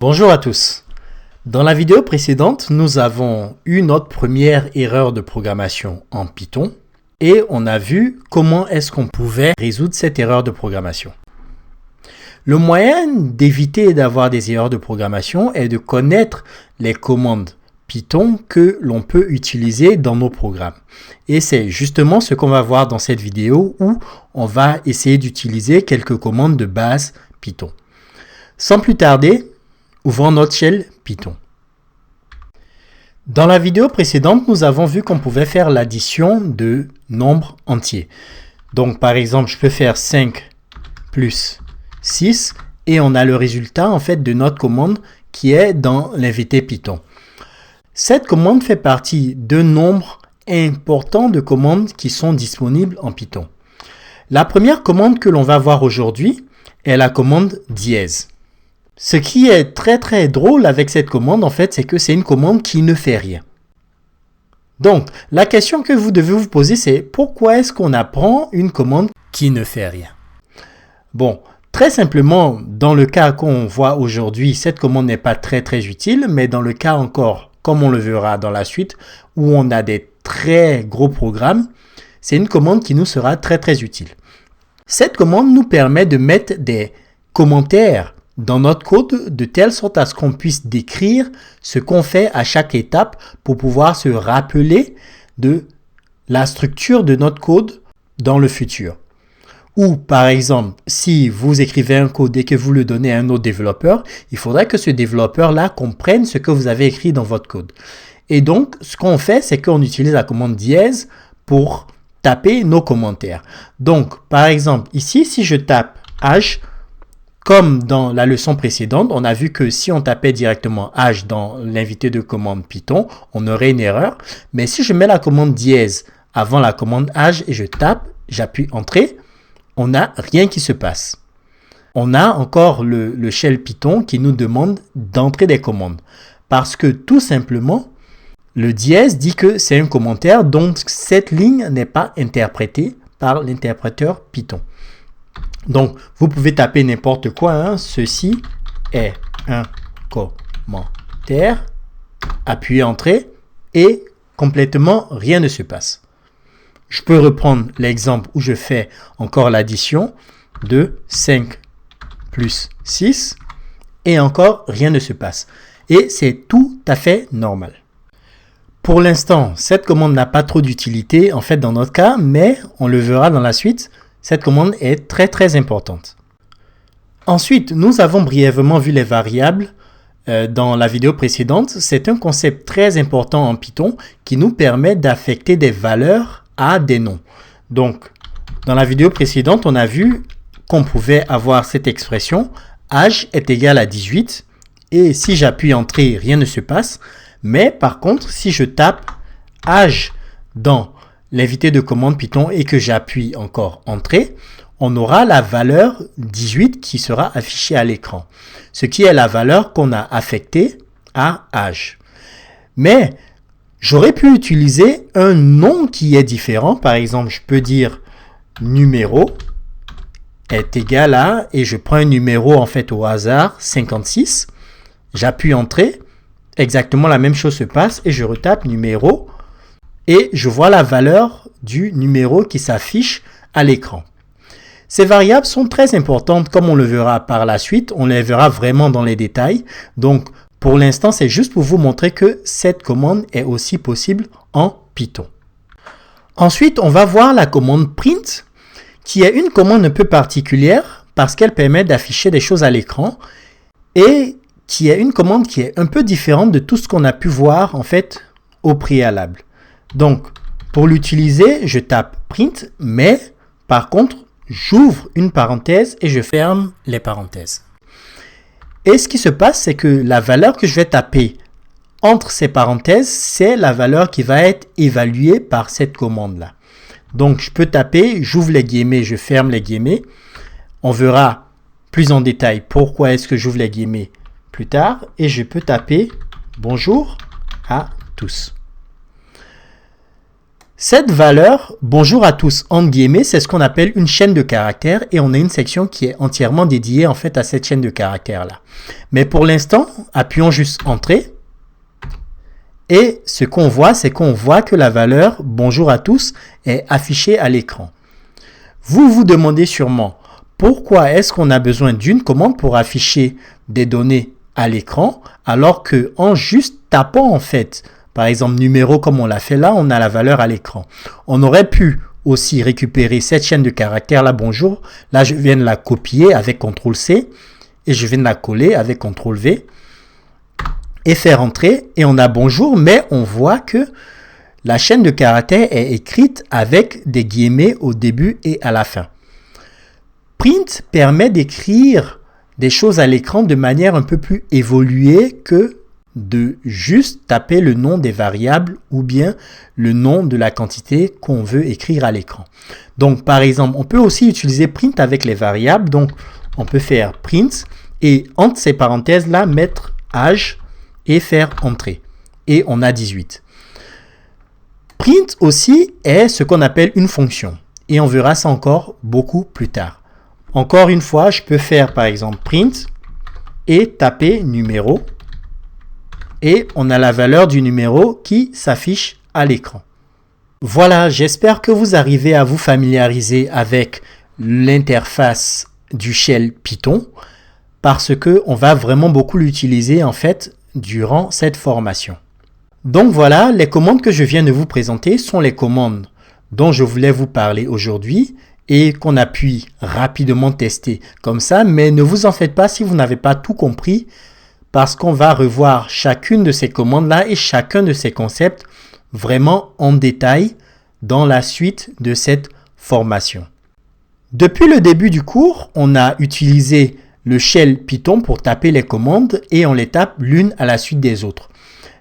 Bonjour à tous. Dans la vidéo précédente, nous avons eu notre première erreur de programmation en Python et on a vu comment est-ce qu'on pouvait résoudre cette erreur de programmation. Le moyen d'éviter d'avoir des erreurs de programmation est de connaître les commandes Python que l'on peut utiliser dans nos programmes. Et c'est justement ce qu'on va voir dans cette vidéo où on va essayer d'utiliser quelques commandes de base Python. Sans plus tarder, ouvrons notre shell Python. Dans la vidéo précédente, nous avons vu qu'on pouvait faire l'addition de nombres entiers. Donc, par exemple, je peux faire 5 plus 6 et on a le résultat en fait de notre commande qui est dans l'invité Python. Cette commande fait partie de nombres importants de commandes qui sont disponibles en Python. La première commande que l'on va voir aujourd'hui est la commande dièse. Ce qui est très drôle avec cette commande, en fait, c'est que c'est une commande qui ne fait rien. Donc, la question que vous devez vous poser, c'est pourquoi est-ce qu'on apprend une commande qui ne fait rien? Bon, très simplement, dans le cas qu'on voit aujourd'hui, cette commande n'est pas très utile, mais dans le cas encore, comme on le verra dans la suite, où on a des très gros programmes, c'est une commande qui nous sera très utile. Cette commande nous permet de mettre des commentaires dans notre code de telle sorte à ce qu'on puisse décrire ce qu'on fait à chaque étape pour pouvoir se rappeler de la structure de notre code dans le futur. Ou par exemple, si vous écrivez un code et que vous le donnez à un autre développeur, il faudrait que ce développeur-là comprenne ce que vous avez écrit dans votre code. Et donc, ce qu'on fait, c'est qu'on utilise la commande dièse pour taper nos commentaires. Donc, par exemple, ici, si je tape H, comme dans la leçon précédente, on a vu que si on tapait directement H dans l'invité de commande Python, on aurait une erreur. Mais si je mets la commande dièse avant la commande H et je tape, j'appuie Entrée, on n'a rien qui se passe. On a encore le shell Python qui nous demande d'entrer des commandes. Parce que tout simplement, le dièse dit que c'est un commentaire, donc cette ligne n'est pas interprétée par l'interpréteur Python. Donc, vous pouvez taper n'importe quoi. Hein. Ceci est un commentaire. Appuyez Entrée et complètement rien ne se passe. Je peux reprendre l'exemple où je fais encore l'addition de 5 plus 6 et encore rien ne se passe. Et c'est tout à fait normal. Pour l'instant, cette commande n'a pas trop d'utilité en fait dans notre cas, mais on le verra dans la suite. Cette commande est très importante. Ensuite, nous avons brièvement vu les variables dans la vidéo précédente. C'est un concept très important en Python qui nous permet d'affecter des valeurs à des noms. Donc, dans la vidéo précédente, on a vu qu'on pouvait avoir cette expression âge est égal à 18 et si j'appuie Entrée, rien ne se passe. Mais par contre, si je tape âge dans l'invité de commande Python et que j'appuie encore Entrée, on aura la valeur 18 qui sera affichée à l'écran. Ce qui est la valeur qu'on a affectée à âge. Mais j'aurais pu utiliser un nom qui est différent. Par exemple, je peux dire numéro est égal à, et je prends un numéro en fait au hasard, 56. J'appuie Entrée. Exactement la même chose se passe et je retape numéro. Et je vois la valeur du numéro qui s'affiche à l'écran. Ces variables sont très importantes comme on le verra par la suite. On les verra vraiment dans les détails. Donc, pour l'instant, c'est juste pour vous montrer que cette commande est aussi possible en Python. Ensuite, on va voir la commande print qui est une commande un peu particulière parce qu'elle permet d'afficher des choses à l'écran et qui est une commande qui est un peu différente de tout ce qu'on a pu voir en fait au préalable. Donc, pour l'utiliser, je tape print, mais par contre, j'ouvre une parenthèse et je ferme les parenthèses. Et ce qui se passe, c'est que la valeur que je vais taper entre ces parenthèses, c'est la valeur qui va être évaluée par cette commande-là. Donc, je peux taper, j'ouvre les guillemets, je ferme les guillemets. On verra plus en détail pourquoi est-ce que j'ouvre les guillemets plus tard. Et je peux taper bonjour à tous. Cette valeur, bonjour à tous, entre guillemets, c'est ce qu'on appelle une chaîne de caractères et on a une section qui est entièrement dédiée en fait à cette chaîne de caractères-là. Mais pour l'instant, appuyons juste Entrée. Et ce qu'on voit, c'est qu'on voit que la valeur bonjour à tous est affichée à l'écran. Vous vous demandez sûrement pourquoi est-ce qu'on a besoin d'une commande pour afficher des données à l'écran alors que en juste tapant en fait, par exemple numéro comme on l'a fait là, on a la valeur à l'écran. On aurait pu aussi récupérer cette chaîne de caractères là bonjour. Là je viens de la copier avec CTRL-C et je viens de la coller avec CTRL-V. Et faire entrer et on a bonjour, mais on voit que la chaîne de caractères est écrite avec des guillemets au début et à la fin. Print permet d'écrire des choses à l'écran de manière un peu plus évoluée que de juste taper le nom des variables ou bien le nom de la quantité qu'on veut écrire à l'écran. Donc par exemple, on peut aussi utiliser print avec les variables. Donc on peut faire print et entre ces parenthèses là mettre âge et faire entrer. Et on a 18. Print aussi est ce qu'on appelle une fonction. Et on verra ça encore beaucoup plus tard. Encore une fois, je peux faire par exemple print et taper numéro. Et on a la valeur du numéro qui s'affiche à l'écran. Voilà, j'espère que vous arrivez à vous familiariser avec l'interface du shell Python parce que on va vraiment beaucoup l'utiliser en fait durant cette formation. Donc voilà, les commandes que je viens de vous présenter sont les commandes dont je voulais vous parler aujourd'hui et qu'on a pu rapidement tester comme ça, mais ne vous en faites pas si vous n'avez pas tout compris parce qu'on va revoir chacune de ces commandes-là et chacun de ces concepts vraiment en détail dans la suite de cette formation. Depuis le début du cours, on a utilisé le shell Python pour taper les commandes et on les tape l'une à la suite des autres.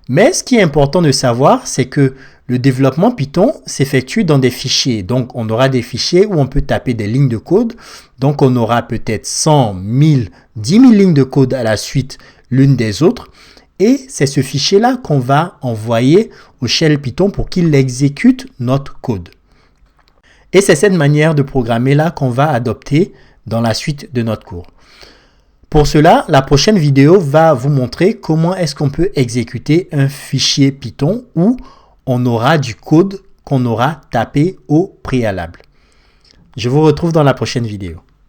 Mais ce qui est important de savoir, c'est que le développement Python s'effectue dans des fichiers. Donc, on aura des fichiers où on peut taper des lignes de code. Donc, on aura peut-être 100, 1000, 10 000 lignes de code à la suite l'une des autres. Et c'est ce fichier-là qu'on va envoyer au shell Python pour qu'il exécute notre code. Et c'est cette manière de programmer-là qu'on va adopter dans la suite de notre cours. Pour cela, la prochaine vidéo va vous montrer comment est-ce qu'on peut exécuter un fichier Python où on aura du code qu'on aura tapé au préalable. Je vous retrouve dans la prochaine vidéo.